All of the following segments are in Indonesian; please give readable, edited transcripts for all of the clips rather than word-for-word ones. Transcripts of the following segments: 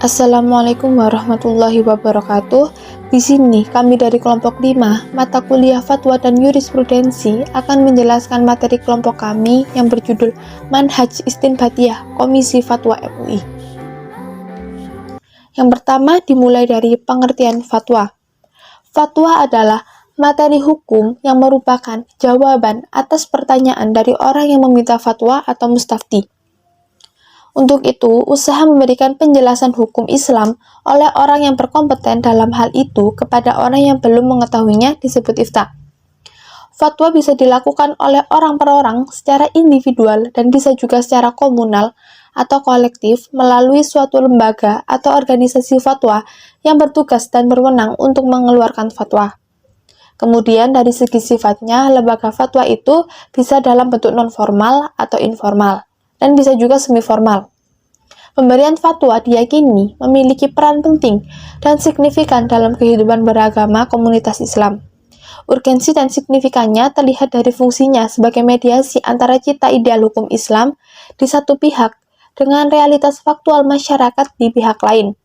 Assalamualaikum warahmatullahi wabarakatuh. Di sini kami dari kelompok 5, mata kuliah Fatwa dan Jurisprudensi akan menjelaskan materi kelompok kami yang berjudul Manhaj Istinbatiyah Komisi Fatwa MUI. Yang pertama dimulai dari pengertian fatwa. Fatwa adalah materi hukum yang merupakan jawaban atas pertanyaan dari orang yang meminta fatwa atau mustafti. Untuk itu, usaha memberikan penjelasan hukum Islam oleh orang yang berkompeten dalam hal itu kepada orang yang belum mengetahuinya disebut ifta. Fatwa bisa dilakukan oleh orang per orang secara individual dan bisa juga secara komunal atau kolektif melalui suatu lembaga atau organisasi fatwa yang bertugas dan berwenang untuk mengeluarkan fatwa. Kemudian dari segi sifatnya, lembaga fatwa itu bisa dalam bentuk non-formal atau informal, dan bisa juga semi-formal. Pemberian fatwa diyakini memiliki peran penting dan signifikan dalam kehidupan beragama komunitas Islam. Urgensi dan signifikannya terlihat dari fungsinya sebagai mediasi antara cita ideal hukum Islam di satu pihak dengan realitas faktual masyarakat di pihak lain.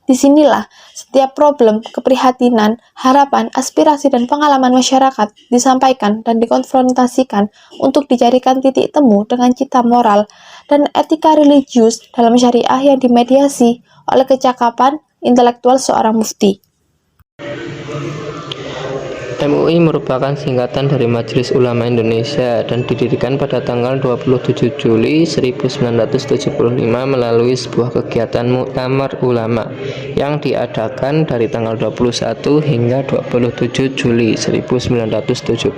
Disinilah setiap problem, keprihatinan, harapan, aspirasi, dan pengalaman masyarakat disampaikan dan dikonfrontasikan untuk dicarikan titik temu dengan cita moral dan etika religius dalam syariah yang dimediasi oleh kecakapan intelektual seorang mufti. MUI merupakan singkatan dari Majelis Ulama Indonesia dan didirikan pada tanggal 27 Juli 1975 melalui sebuah kegiatan Muktamar Ulama yang diadakan dari tanggal 21 hingga 27 Juli 1975.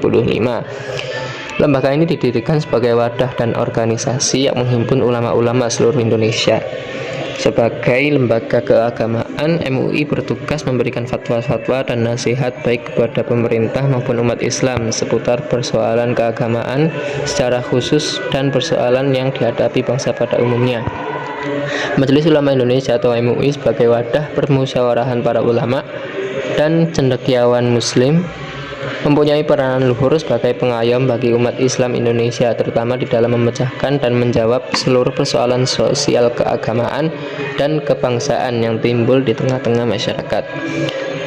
Lembaga ini didirikan sebagai wadah dan organisasi yang menghimpun ulama-ulama seluruh Indonesia. Sebagai lembaga keagamaan, MUI bertugas memberikan fatwa-fatwa dan nasihat baik kepada pemerintah maupun umat Islam seputar persoalan keagamaan secara khusus dan persoalan yang dihadapi bangsa pada umumnya. Majelis Ulama Indonesia atau MUI sebagai wadah permusyawarahan para ulama dan cendekiawan muslim mempunyai peranan luhur sebagai pengayom bagi umat Islam Indonesia, terutama di dalam memecahkan dan menjawab seluruh persoalan sosial keagamaan dan kebangsaan yang timbul di tengah-tengah masyarakat.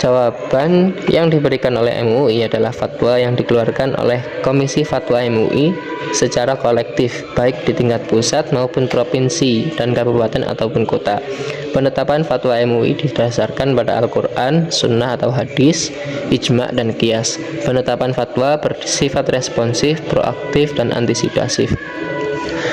Jawaban yang diberikan oleh MUI adalah fatwa yang dikeluarkan oleh Komisi Fatwa MUI secara kolektif, baik di tingkat pusat maupun provinsi dan kabupaten ataupun kota. Penetapan fatwa MUI didasarkan pada Al-Quran, Sunnah atau Hadis, Ijma' dan Qiyas. Penetapan fatwa bersifat responsif, proaktif, dan antisipasif.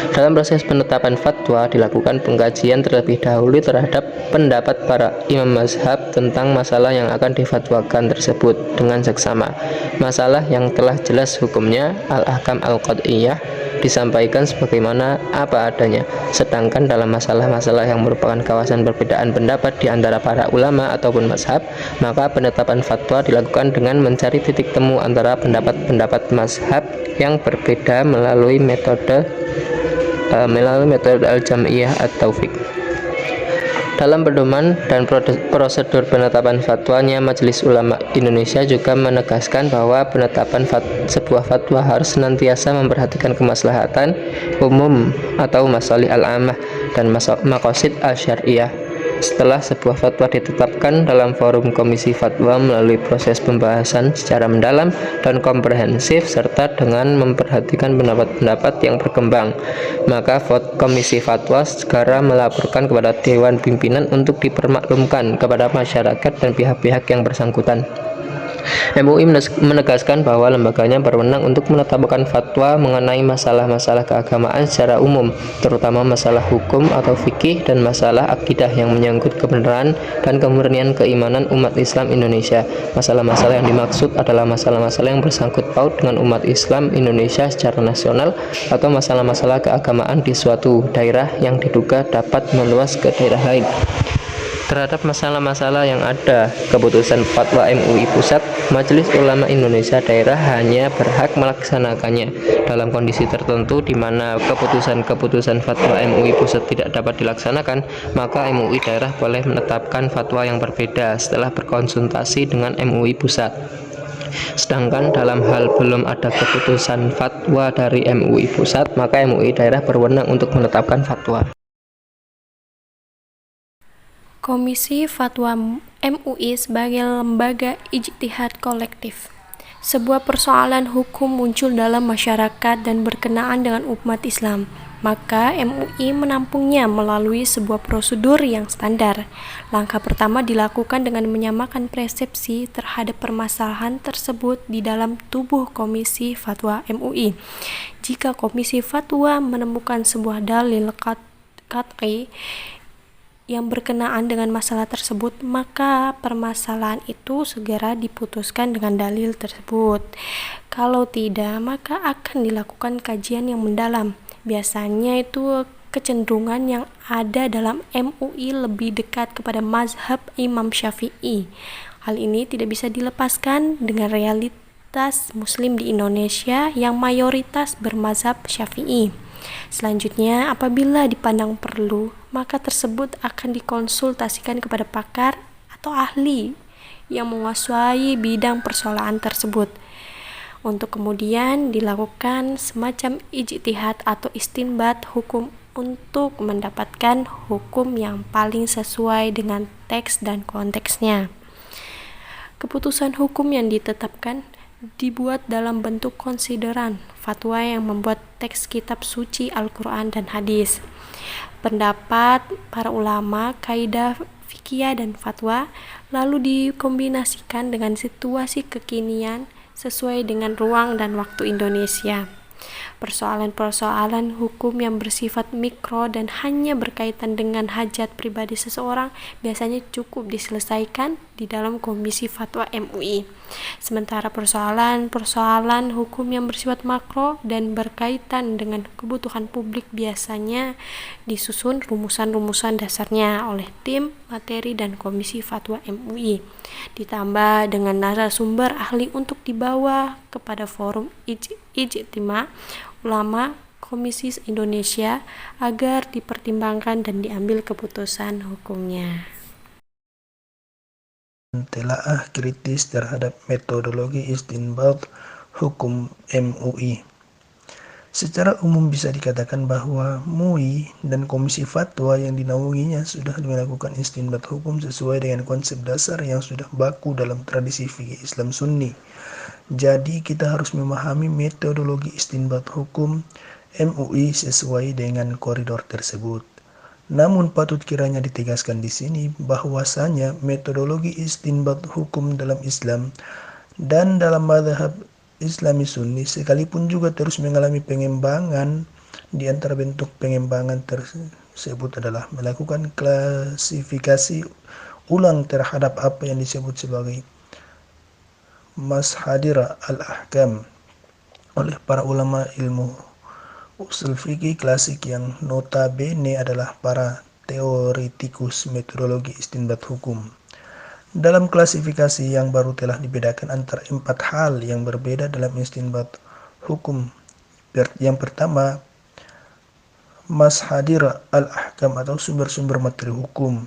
Dalam proses penetapan fatwa dilakukan pengkajian terlebih dahulu terhadap pendapat para imam mazhab tentang masalah yang akan difatwakan tersebut dengan seksama. Masalah yang telah jelas hukumnya, al-ahkam al-qad'iyah, disampaikan sebagaimana apa adanya. Sedangkan dalam masalah-masalah yang merupakan kawasan perbedaan pendapat di antara para ulama ataupun mazhab, maka penetapan fatwa dilakukan dengan mencari titik temu antara pendapat-pendapat mazhab yang berbeda melalui metode al-jam'iyah at-taufiq. Dalam pedoman dan prosedur penetapan fatwanya, Majelis Ulama Indonesia juga menegaskan bahwa penetapan sebuah fatwa harus senantiasa memperhatikan kemaslahatan umum atau masalih al-ammah dan maqasid al-syariah. Setelah sebuah fatwa ditetapkan dalam forum komisi fatwa melalui proses pembahasan secara mendalam dan komprehensif serta dengan memperhatikan pendapat-pendapat yang berkembang, maka komisi fatwa segera melaporkan kepada Dewan Pimpinan untuk dipermaklumkan kepada masyarakat dan pihak-pihak yang bersangkutan. MUI menegaskan bahwa lembaganya berwenang untuk menetapkan fatwa mengenai masalah-masalah keagamaan secara umum, terutama masalah hukum atau fikih dan masalah akidah yang menyangkut kebenaran dan kemurnian keimanan umat Islam Indonesia. Masalah-masalah yang dimaksud adalah masalah-masalah yang bersangkut paut dengan umat Islam Indonesia secara nasional atau masalah-masalah keagamaan di suatu daerah yang diduga dapat meluas ke daerah lain. Terhadap masalah-masalah yang ada keputusan fatwa MUI pusat, Majelis Ulama Indonesia daerah hanya berhak melaksanakannya. Dalam kondisi tertentu di mana keputusan fatwa MUI pusat tidak dapat dilaksanakan, maka MUI daerah boleh menetapkan fatwa yang berbeda setelah berkonsultasi dengan MUI pusat. Sedangkan dalam hal belum ada keputusan fatwa dari MUI pusat, maka MUI daerah berwenang untuk menetapkan fatwa. Komisi Fatwa MUI sebagai lembaga ijtihad kolektif. Sebuah persoalan hukum muncul dalam masyarakat dan berkenaan dengan umat Islam, maka MUI menampungnya melalui sebuah prosedur yang standar. Langkah pertama dilakukan dengan menyamakan persepsi terhadap permasalahan tersebut di dalam tubuh Komisi Fatwa MUI. Jika Komisi Fatwa menemukan sebuah dalil qat'i yang berkenaan dengan masalah tersebut, maka permasalahan itu segera diputuskan dengan dalil tersebut. Kalau tidak, maka akan dilakukan kajian yang mendalam. Biasanya itu kecenderungan yang ada dalam MUI lebih dekat kepada mazhab Imam Syafi'i. Hal ini tidak bisa dilepaskan dengan realitas Muslim di Indonesia yang mayoritas bermazhab Syafi'i. Selanjutnya, apabila dipandang perlu, maka tersebut akan dikonsultasikan kepada pakar atau ahli yang menguasai bidang persoalan tersebut, untuk kemudian dilakukan semacam ijtihad atau istinbat hukum untuk mendapatkan hukum yang paling sesuai dengan teks dan konteksnya. Keputusan hukum yang ditetapkan dibuat dalam bentuk konsideran fatwa yang membuat teks kitab suci Al-Quran dan hadis, pendapat para ulama, kaidah fikih dan fatwa, lalu dikombinasikan dengan situasi kekinian sesuai dengan ruang dan waktu Indonesia. Persoalan-persoalan hukum yang bersifat mikro dan hanya berkaitan dengan hajat pribadi seseorang biasanya cukup diselesaikan di dalam Komisi Fatwa MUI. Sementara persoalan-persoalan hukum yang bersifat makro dan berkaitan dengan kebutuhan publik biasanya disusun rumusan-rumusan dasarnya oleh tim materi dan Komisi Fatwa MUI, ditambah dengan narasumber ahli untuk dibawa kepada forum ijtima ulama Komisi Indonesia agar dipertimbangkan dan diambil keputusan hukumnya. Telaah kritis terhadap metodologi istinbat hukum MUI. Secara umum bisa dikatakan bahwa MUI dan Komisi Fatwa yang dinaunginya sudah melakukan istinbat hukum sesuai dengan konsep dasar yang sudah baku dalam tradisi fikih Islam Sunni. Jadi kita harus memahami metodologi istinbat hukum MUI sesuai dengan koridor tersebut. Namun patut kiranya ditegaskan di sini bahwasanya metodologi istinbat hukum dalam Islam dan dalam mazhab Islami Sunni sekalipun juga terus mengalami pengembangan. Di antara bentuk pengembangan tersebut adalah melakukan klasifikasi ulang terhadap apa yang disebut sebagai mashadir al-ahkam oleh para ulama ilmu usul fikih klasik yang notabene adalah para teoretikus metodologi istinbat hukum. Dalam klasifikasi yang baru telah dibedakan antara 4 hal yang berbeda dalam istinbat hukum. Yang pertama, mashadir al-ahkam atau sumber-sumber materi hukum.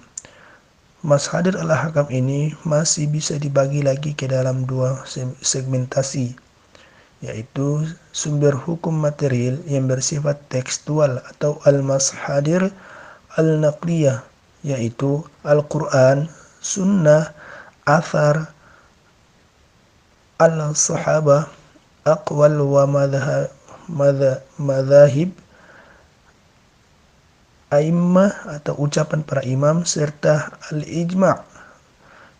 Mashadir al-ahkam ini masih bisa dibagi lagi ke dalam 2 segmentasi, yaitu sumber hukum material yang bersifat tekstual atau al-mashadir al-naqliyah, yaitu Al-Quran, Sunnah, Athar, al-Sahabah, Aqwal wa madhahib A'immah atau ucapan para imam, serta al-ijma'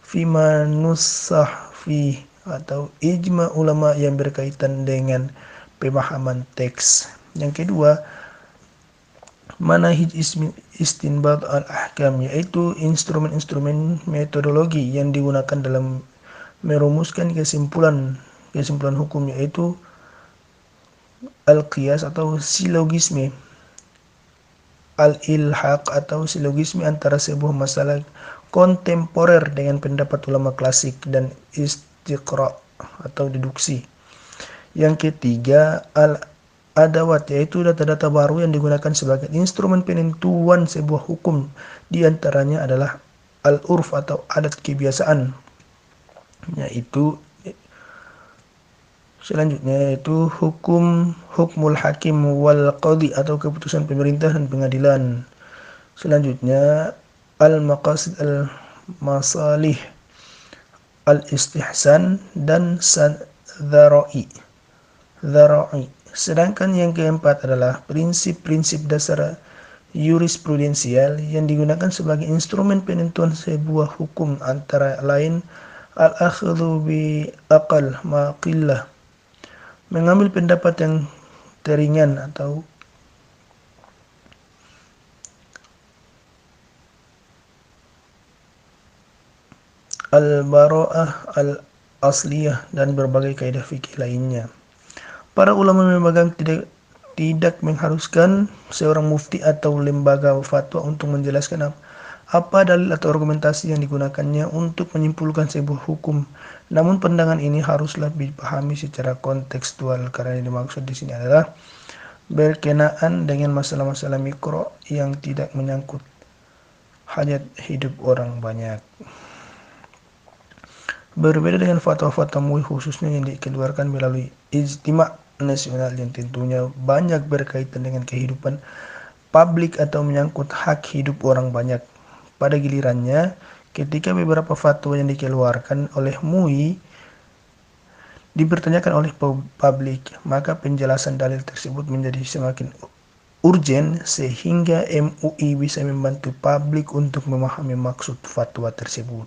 fima nussah fi atau ijma' ulama yang berkaitan dengan pemahaman teks. Yang kedua, manahij istinbat al-ahkam, yaitu instrumen-instrumen metodologi yang digunakan dalam merumuskan kesimpulan hukum, yaitu al-qiyas atau silogisme, al-ilhaq atau silogisme antara sebuah masalah kontemporer dengan pendapat ulama klasik, dan istiqra atau deduksi. Yang ketiga, al-adawat, yaitu data-data baru yang digunakan sebagai instrumen penentuan sebuah hukum. Di antaranya adalah al-urf atau adat kebiasaan, yaitu selanjutnya yaitu hukmul hakim wal qadhi atau keputusan pemerintah dan pengadilan. Selanjutnya al-maqasid al-masalih, al-istihsan, dan dzara'i. Sedangkan yang keempat adalah prinsip-prinsip dasar jurisprudensial yang digunakan sebagai instrumen penentuan sebuah hukum, antara lain al-akhdhu bi aqal ma qillah, mengambil pendapat yang teringan atau al-bara'ah al-asliyah, dan berbagai kaidah fikih lainnya. Para ulama memegang tidak mengharuskan seorang mufti atau lembaga fatwa untuk menjelaskan apa dalil atau argumentasi yang digunakannya untuk menyimpulkan sebuah hukum. Namun pandangan ini haruslah dipahami secara kontekstual, karena yang dimaksud di sini adalah berkenaan dengan masalah-masalah mikro yang tidak menyangkut hajat hidup orang banyak. Berbeda dengan fatwa-fatwa MUI khususnya yang dikeluarkan melalui ijtima' nasional yang tentunya banyak berkaitan dengan kehidupan publik atau menyangkut hak hidup orang banyak. Pada gilirannya, ketika beberapa fatwa yang dikeluarkan oleh MUI dipertanyakan oleh publik, maka penjelasan dalil tersebut menjadi semakin urgen sehingga MUI bisa membantu publik untuk memahami maksud fatwa tersebut.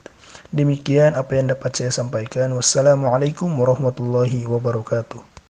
Demikian apa yang dapat saya sampaikan. Wassalamualaikum warahmatullahi wabarakatuh.